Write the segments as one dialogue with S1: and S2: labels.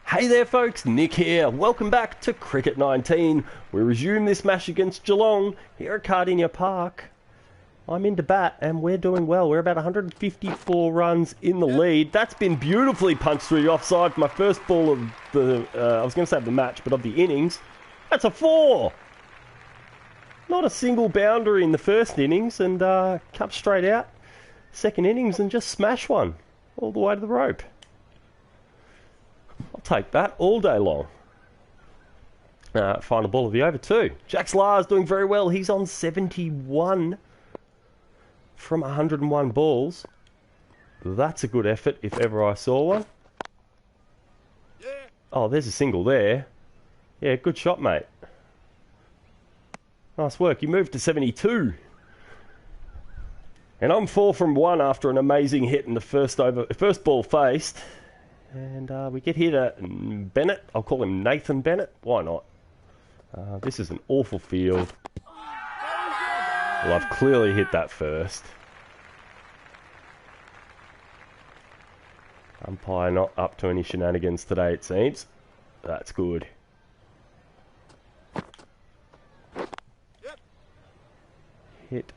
S1: Hey there folks, Nick here. Welcome back to Cricket 19. We resume this match against Geelong here at Cardinia Park. I'm into bat and we're doing well. We're about 154 runs in the lead. That's been beautifully punched through the offside for my first ball of the, I was going to say of the match, but of the innings. That's a 4! Not a single boundary in the first innings and come straight out. Second innings and just smash one all the way to the rope. I'll take that all day long. Final ball of the over too. Jax Lars doing very well. He's on 71 from 101 balls. That's a good effort if ever I saw one. Oh, there's a single there. Yeah, good shot, mate. Nice work. You moved to 72. And I'm 4 from 1 after an amazing hit in the first ball faced. And we get here to Bennett. I'll call him Nathan Bennett. Why not? This is an awful field. Well, I've clearly hit that first. Umpire not up to any shenanigans today, it seems. That's good. Hit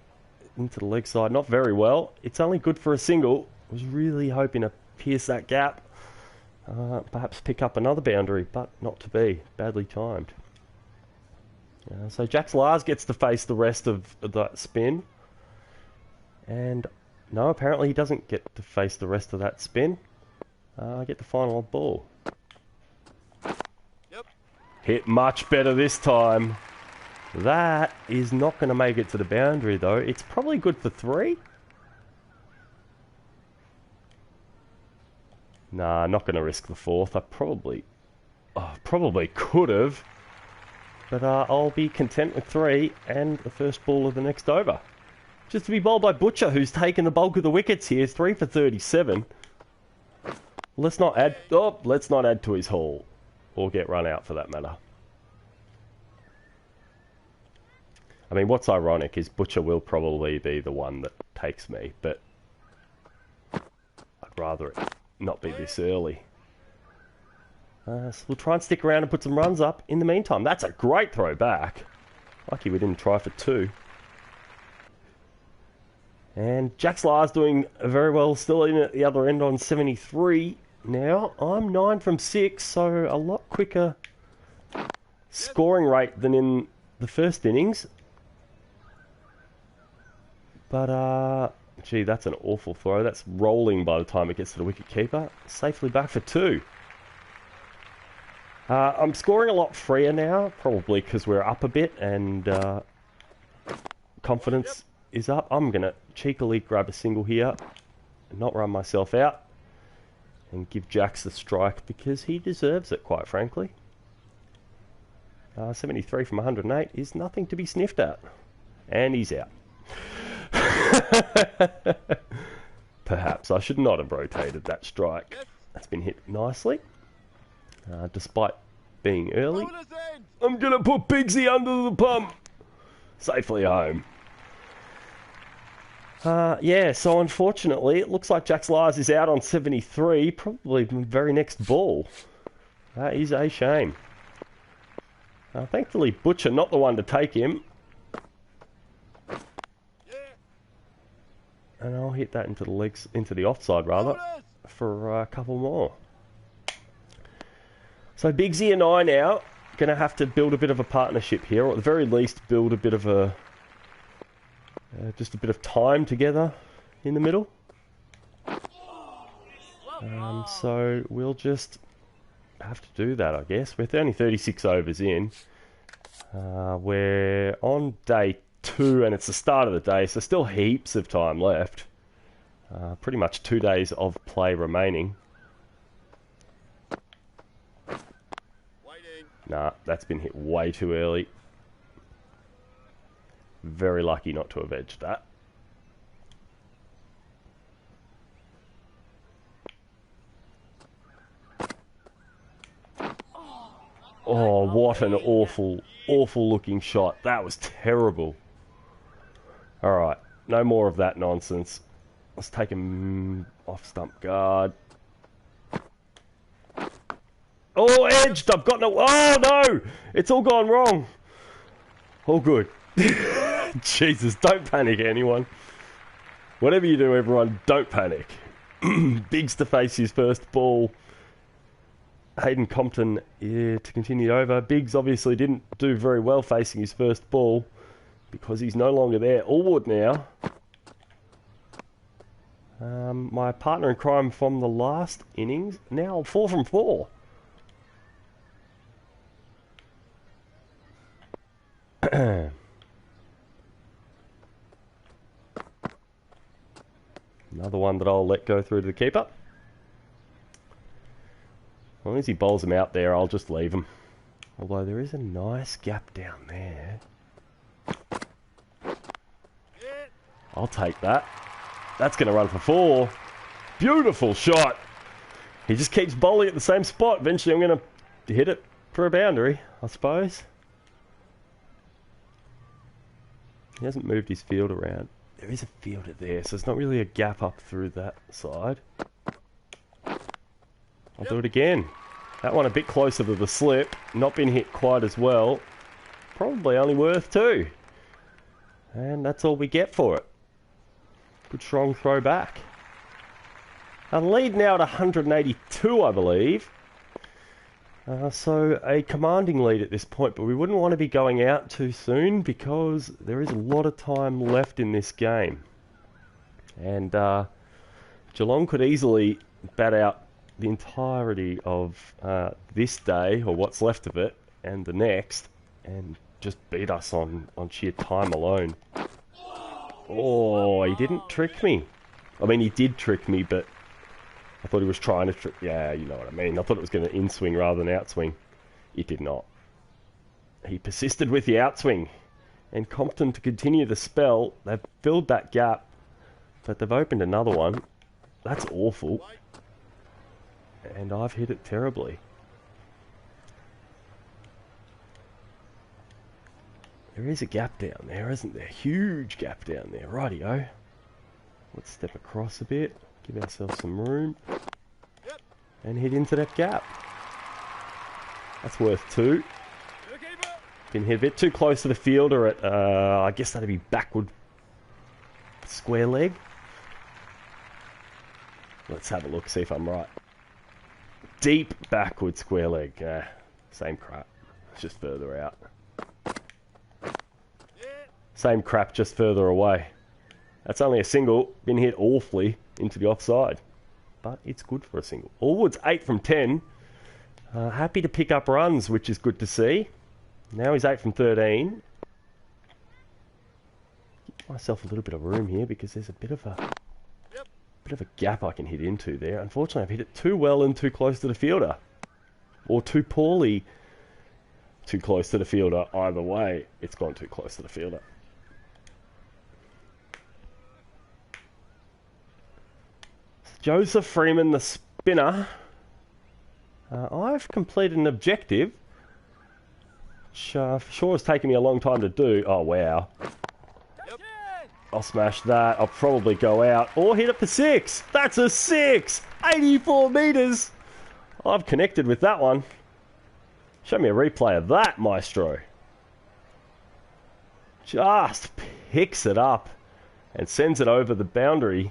S1: into the leg side. Not very well. It's only good for a single. I was really hoping to pierce that gap. Perhaps pick up another boundary, but not to be. Badly timed. So Jax Lars gets to face the rest of that spin. And no, apparently he doesn't get to face the rest of that spin. I get the final ball. Yep. Hit much better this time. That is not going to make it to the boundary though. It's probably good for 3. Nah, not going to risk the 4th. I probably could have. But I'll be content with 3 and the first ball of the next over. Just to be bowled by Butcher, who's taken the bulk of the wickets here. 3 for 37. Let's not add to his haul. Or get run out for that matter. I mean, what's ironic is Butcher will probably be the one that takes me. But I'd rather it not be this early. So we'll try and stick around and put some runs up in the meantime. That's a great throw back. Lucky we didn't try for 2. And Jax Lars doing very well, still in at the other end on 73. Now, I'm 9 from 6, so a lot quicker scoring rate than in the first innings. But, gee, that's an awful throw. That's rolling by the time it gets to the wicket keeper. Safely back for 2. I'm scoring a lot freer now, probably because we're up a bit and confidence is up. I'm going to cheekily grab a single here and not run myself out and give Jax the strike because he deserves it, quite frankly. 73 from 108 is nothing to be sniffed at. And he's out. Perhaps I should not have rotated that strike. That's been hit nicely. Despite being early. I'm going to put Bigsy under the pump. Safely home. Yeah, so unfortunately, it looks like Jax Lars is out on 73. Probably the very next ball. That is a shame. Thankfully, Butcher not the one to take him. And I'll hit that into the legs, into the offside rather, for a couple more. So Bigsy and I now going to have to build a bit of a partnership here, or at the very least build a bit of a, just a bit of time together in the middle. So we'll just have to do that, I guess. We're only 36 overs in. We're on day 2 and it's the start of the day, so still heaps of time left. Pretty much 2 days of play remaining. Nah, that's been hit way too early. Very lucky not to have edged that. Oh, what an awful, awful looking shot. That was terrible. Alright, no more of that nonsense. Let's take him off stump guard. Oh, edged! I've got no... Oh, no! It's all gone wrong. All good. Jesus, don't panic, anyone. Whatever you do, everyone, don't panic. Biggs to face his first ball. Hayden Compton to continue over. Biggs obviously didn't do very well facing his first ball because he's no longer there. Allwood now. My partner in crime from the last innings. Now 4 from 4. Another one that I'll let go through to the keeper. As long as he bowls him out there, I'll just leave him. Although there is a nice gap down there. I'll take that. That's going to run for 4. Beautiful shot. He just keeps bowling at the same spot. Eventually I'm going to hit it for a boundary, I suppose. He hasn't moved his field around. There is a fielder there, so it's not really a gap up through that side. I'll do it again. That one a bit closer to the slip. Not been hit quite as well. Probably only worth 2. And that's all we get for it. Good strong throw back. A lead now at 182, I believe. So a commanding lead at this point, but we wouldn't want to be going out too soon because there is a lot of time left in this game. And Geelong could easily bat out the entirety of this day, or what's left of it, and the next, and just beat us on sheer time alone. Oh, he didn't trick me. I mean, he did trick me, but I thought he was trying to trick... Yeah, you know what I mean. I thought it was going to in-swing rather than out-swing. It did not. He persisted with the outswing. And Compton, to continue the spell, they've filled that gap, but they've opened another one. That's awful. And I've hit it terribly. There is a gap down there, isn't there? Huge gap down there. Rightio. Let's step across a bit. Give ourselves some room. And hit into that gap. That's worth 2. Been hit a bit too close to the fielder at, I guess that'd be backward square leg. Let's have a look, see if I'm right. Deep backward square leg. Same crap. It's just further out. Same crap, just further away. That's only a single. Been hit awfully into the offside. But it's good for a single. Allwood's 8 from 10. Happy to pick up runs, which is good to see. Now he's 8 from 13. Give myself a little bit of room here because there's a bit of a gap I can hit into there. Unfortunately, I've hit it too well and too close to the fielder. Or too poorly too close to the fielder. Either way, it's gone too close to the fielder. Joseph Freeman, the spinner. I've completed an objective, which sure has taken me a long time to do. Oh, wow. Yep. I'll smash that. I'll probably go out or hit it for 6. That's a 6! 84 metres! I've connected with that one. Show me a replay of that, maestro. Just picks it up and sends it over the boundary.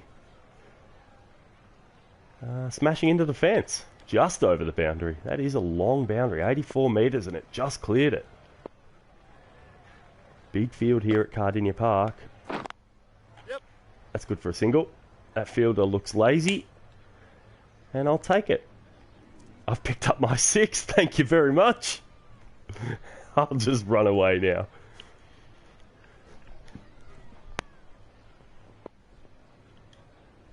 S1: Smashing into the fence. Just over the boundary. That is a long boundary. 84 metres and it just cleared it. Big field here at Cardinia Park. Yep. That's good for a single. That fielder looks lazy. And I'll take it. I've picked up my 6. Thank you very much. I'll just run away now.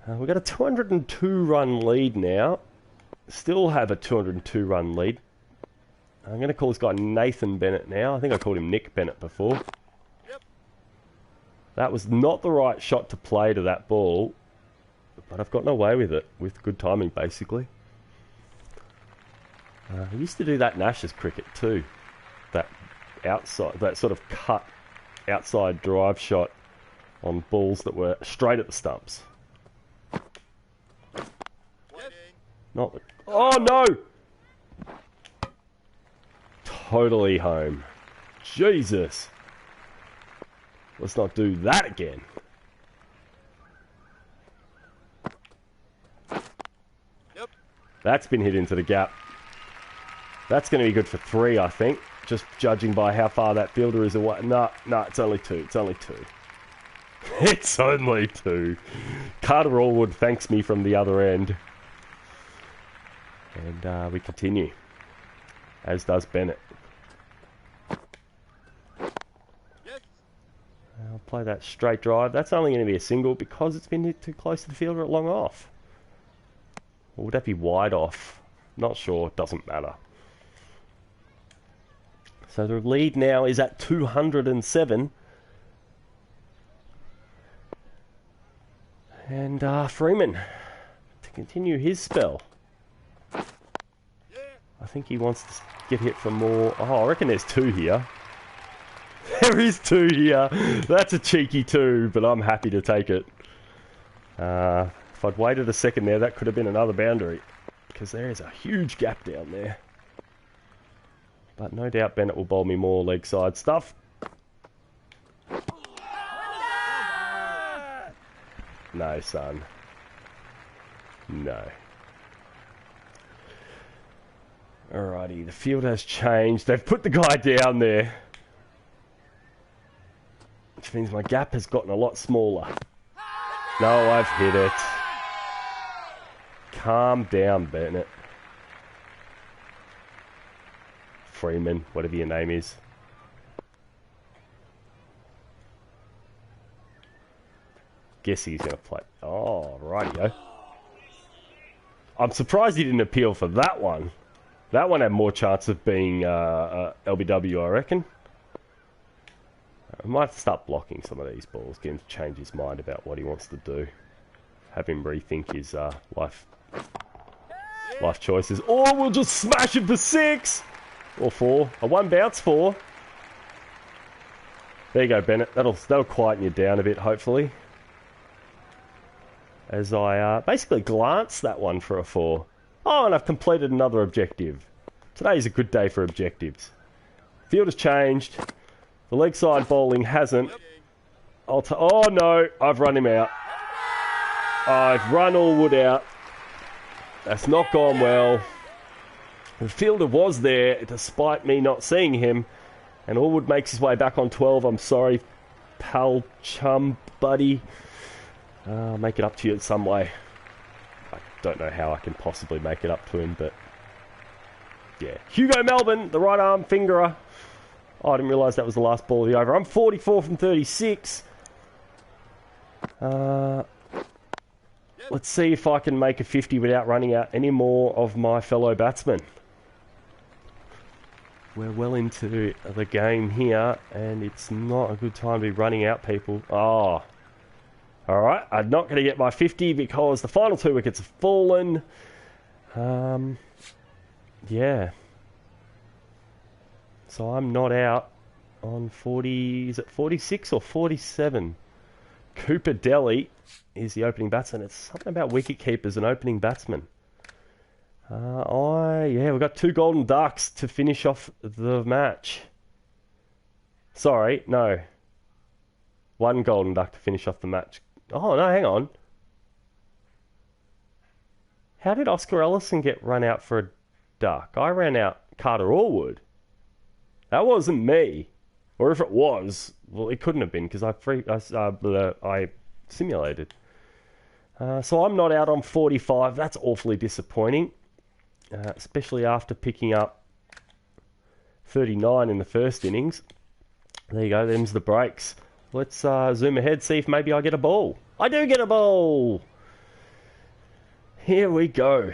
S1: We've got a 202 run lead now. Still have a 202 run lead. I'm going to call this guy Nathan Bennett now. I think I called him Nick Bennett before. Yep. That was not the right shot to play to that ball. But I've gotten away with it. With good timing, basically. I used to do that in Ashes cricket too. That outside, that sort of cut outside drive shot on balls that were straight at the stumps. Not... Oh, no! Totally home. Jesus. Let's not do that again.
S2: Yep.
S1: That's been hit into the gap. That's going to be good for 3, I think. Just judging by how far that fielder is away. No, it's only 2. It's only 2. It's only 2. Carter Allwood thanks me from the other end. And we continue. As does Bennett.
S2: Yes.
S1: I'll play that straight drive. That's only going to be a single because it's been hit too close to the fielder at long off. Or would that be wide off? Not sure. Doesn't matter. So the lead now is at 207. And Freeman to continue his spell. I think he wants to get hit for more. Oh, I reckon there's 2 here. There is 2 here. That's a cheeky 2, but I'm happy to take it. If I'd waited a second there, that could have been another boundary. Because there is a huge gap down there. But no doubt Bennett will bowl me more leg side stuff. No, son. No. Alrighty, the field has changed. They've put the guy down there. Which means my gap has gotten a lot smaller. No, I've hit it. Calm down, Bennett. Freeman, whatever your name is. Guess he's going to play. Oh, rightio. I'm surprised he didn't appeal for that one. That one had more chance of being LBW, I reckon. I might have to start blocking some of these balls, get him to change his mind about what he wants to do. Have him rethink his life choices. Or we'll just smash him for 6! Or 4. A 1 bounce 4. There you go, Bennett. That'll quieten you down a bit, hopefully. As I basically glanced that one for a 4. Oh, and I've completed another objective. Today's a good day for objectives. Field has changed. The leg side bowling hasn't. Oh no, I've run him out. I've run Allwood out. That's not gone well. The fielder was there despite me not seeing him. And Allwood makes his way back on 12. I'm sorry, pal, chum, buddy. I'll make it up to you in some way. I don't know how I can possibly make it up to him, but yeah. Hugo Melbourne, the right arm fingerer. Oh, I didn't realise that was the last ball of the over. I'm 44 from 36. Let's see if I can make a 50 without running out any more of my fellow batsmen. We're well into the game here, and it's not a good time to be running out people. Oh. Alright, I'm not going to get my 50 because the final 2 wickets have fallen. Yeah. So I'm not out on 40... Is it 46 or 47? Cooper Delhi is the opening batsman. It's something about wicket keepers and opening batsmen. Yeah, we've got 2 golden ducks to finish off the match. Sorry, no. 1 golden duck to finish off the match. Oh, no, hang on. How did Oscar Ellison get run out for a duck? I ran out Carter Allwood. That wasn't me. Or if it was, well, it couldn't have been because I simulated. So I'm not out on 45. That's awfully disappointing. Especially after picking up 39 in the first innings. There you go, them's the breaks. Let's zoom ahead, see if maybe I get a ball. I do get a ball! Here we go.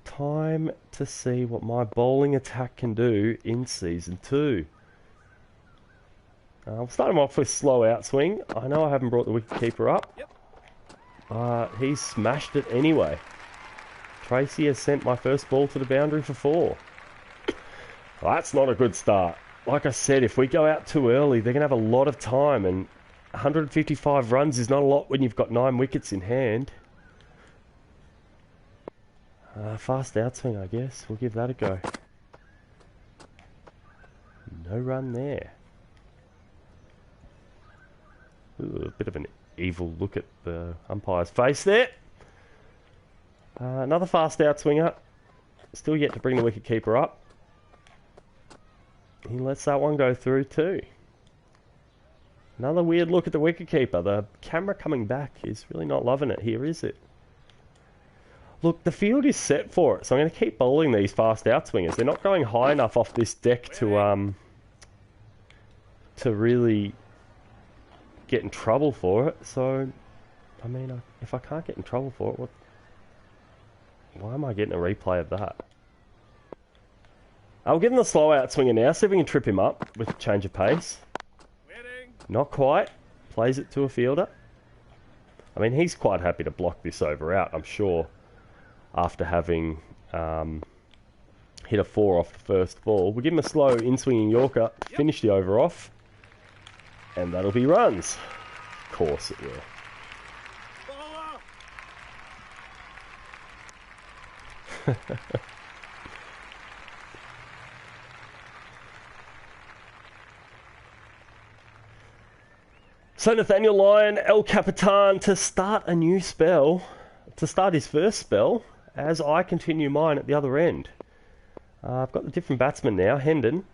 S1: Time to see what my bowling attack can do in Season 2. I'll start him off with slow outswing. I know I haven't brought the wicketkeeper up. He's smashed it anyway. Tracy has sent my first ball to the boundary for 4. Well, that's not a good start. Like I said, if we go out too early, they're going to have a lot of time, and 155 runs is not a lot when you've got 9 wickets in hand. Fast outswing, I guess. We'll give that a go. No run there. Ooh, a bit of an evil look at the umpire's face there. Another fast outswinger. Still yet to bring the wicketkeeper up. He lets that one go through too. Another weird look at the wicketkeeper. The camera coming back is really not loving it here, is it? Look, the field is set for it, so I'm going to keep bowling these fast outswingers. They're not going high enough off this deck to really get in trouble for it. So, I mean, if I can't get in trouble for it, why am I getting a replay of that? I'll give him the slow outswinger now, see if we can trip him up with a change of pace. Not quite. Plays it to a fielder. I mean, he's quite happy to block this over out, I'm sure, after having hit a 4 off the first ball. We'll give him a slow in-swinging Yorker, finish the over off, and that'll be runs. Of course it will. So Nathaniel Lyon, El Capitan, to start a new spell, to start his first spell, as I continue mine at the other end. I've got the different batsman now, Hendon.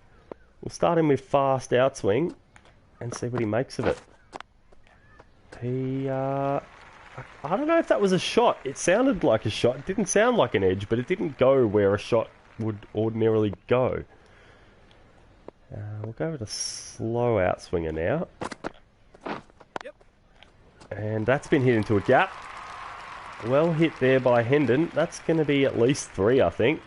S1: We'll start him with fast outswing and see what he makes of it. I don't know if that was a shot. It sounded like a shot. It didn't sound like an edge, but it didn't go where a shot would ordinarily go. We'll go with a slow outswinger now.
S2: Yep.
S1: And that's been hit into a gap. Well hit there by Hendon. That's going to be at least 3, I think.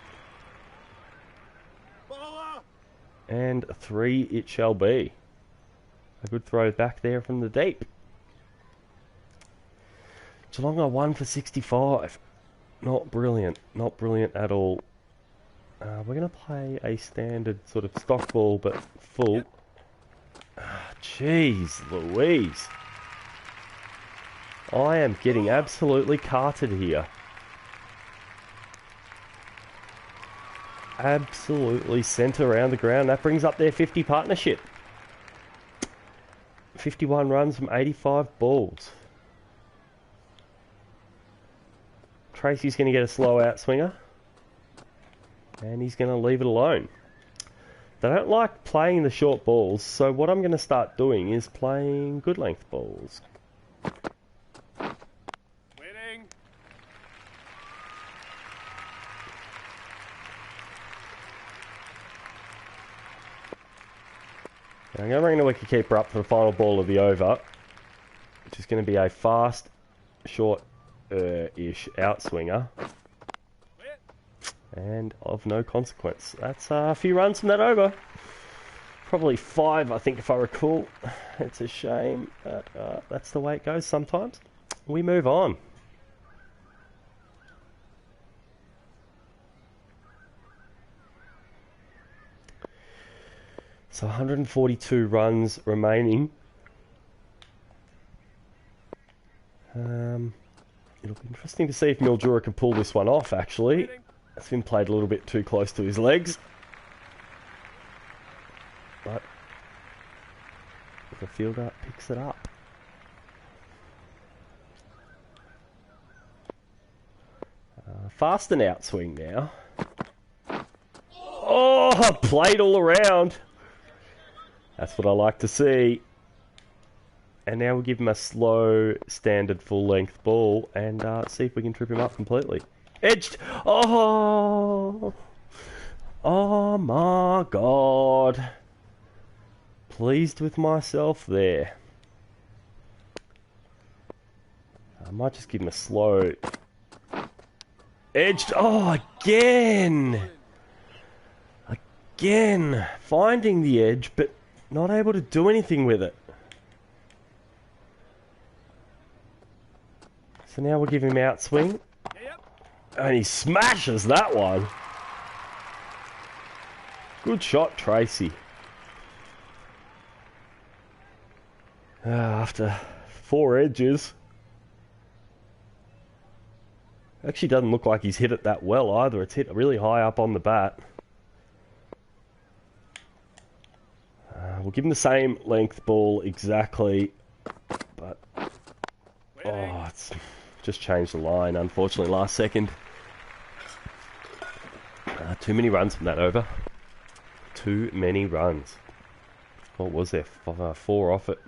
S1: And 3 it shall be. A good throw back there from the deep. Geelong are 1 for 65. Not brilliant. Not brilliant at all. We're going to play a standard sort of stock ball, but full. Jeez Louise. I am getting absolutely carted here. Absolutely sent around the ground. That brings up their 50 partnership. 51 runs from 85 balls. Tracy's going to get a slow outswinger. And he's going to leave it alone. They don't like playing the short balls, so what I'm going to start doing is playing good length balls.
S2: Winning.
S1: I'm going to bring the wicketkeeper up for the final ball of the over, which is going to be a fast, short-ish outswinger. And of no consequence. That's a few runs from that over. Probably 5, I think, if I recall. It's a shame, but that's the way it goes sometimes. We move on. So 142 runs remaining. It'll be interesting to see if Mildura can pull this one off, actually. It's been played a little bit too close to his legs. But the fielder picks it up. Fast and outswing now. Oh, played all around. That's what I like to see. And now we'll give him a slow, standard full-length ball and see if we can trip him up completely. Edged! Oh! Oh my God. Pleased with myself there. I might just give him a slow... Edged! Oh, again! Again! Finding the edge, but not able to do anything with it. So now we'll give him outswing. And he smashes that one. Good shot, Tracy. After 4 edges. Actually doesn't look like he's hit it that well either. It's hit really high up on the bat. We'll give him the same length ball exactly, but it's just changed the line, unfortunately, last second. Too many runs from that over. Too many runs. What was there? 4 off it.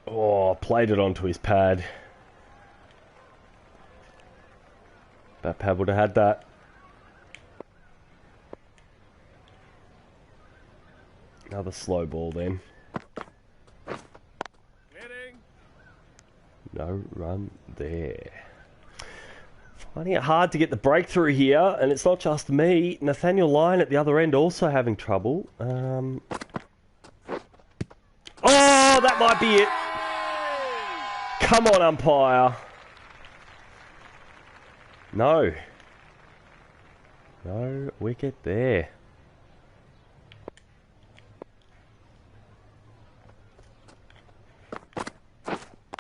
S1: Oh, played it onto his pad. That pad would have had that. Another slow ball then. No run there. Finding it hard to get the breakthrough here, and it's not just me. Nathaniel Lyon at the other end also having trouble. Oh, that might be it. Come on, umpire. No. No wicket there.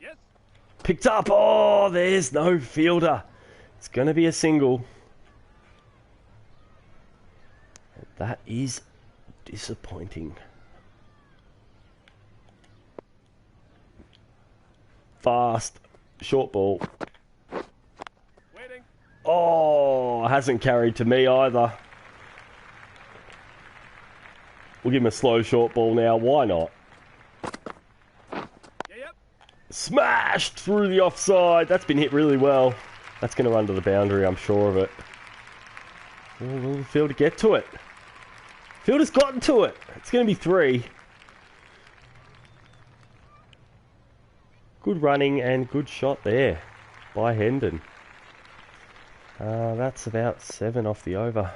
S2: Yes.
S1: Picked up. Oh, there's no fielder. It's going to be a single. That is disappointing. Fast. Short ball.
S2: Waiting.
S1: Oh, hasn't carried to me either. We'll give him a slow short ball now. Why not?
S2: Yep.
S1: Smashed through the offside. That's been hit really well. That's going to run to the boundary, I'm sure of it. Oh, will the fielder get to it? Fielder's gotten to it. It's going to be 3. Good running and good shot there by Hendon. That's about 7 off the over.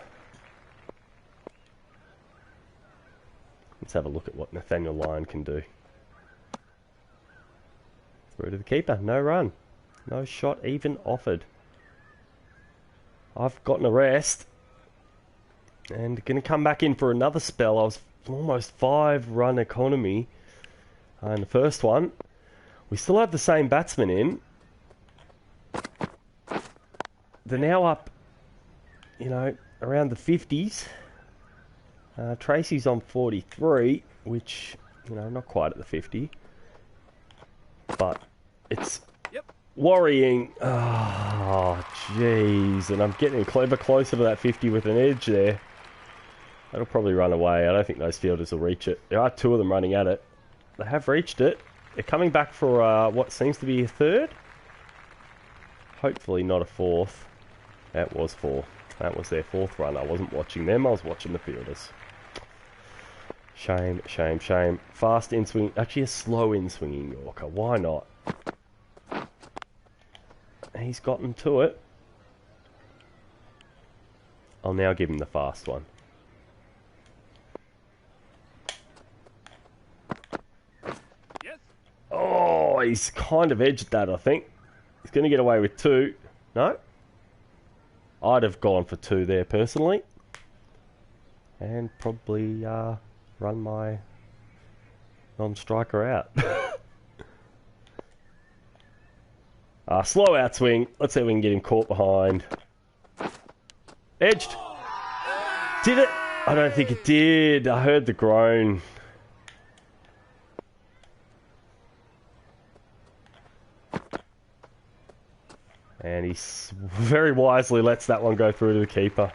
S1: Let's have a look at what Nathaniel Lyon can do. Through to the keeper. No run. No shot even offered. I've gotten a rest. And going to come back in for another spell. I was almost 5-run economy in the first one. We still have the same batsman in. They're now up, you know, around the 50s. Tracy's on 43, which, you know, not quite at the 50. But it's worrying. Oh, jeez. And I'm getting closer to that 50 with an edge there. That'll probably run away. I don't think those fielders will reach it. There are 2 of them running at it. They have reached it. They're coming back for what seems to be a 3rd. Hopefully not a 4th. That was 4. That was their 4th run. I wasn't watching them. I was watching the fielders. Shame, shame, shame. Fast in-swing. Actually a slow in-swinging Yorker. Why not? He's gotten to it. I'll now give him the fast one. Oh, he's kind of edged that, I think. He's going to get away with 2. No? I'd have gone for 2 there, personally. And probably run my non-striker out. Slow outswing. Let's see if we can get him caught behind. Edged. Did it? I don't think it did. I heard the groan. And he very wisely lets that one go through to the keeper.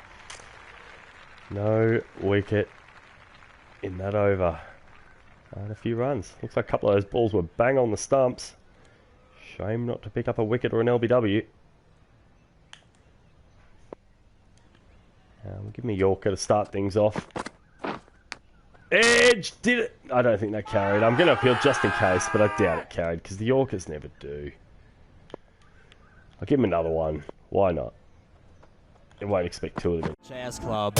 S1: No wicket in that over. And a few runs. Looks like a couple of those balls were bang on the stumps. Shame not to pick up a wicket or an LBW. Give me a Yorker to start things off. Edge! Did it? I don't think that carried. I'm going to appeal just in case, but I doubt it carried because the Yorkers never do. I'll give him another one. Why not? I won't expect 2 of them.
S3: Jazz Club.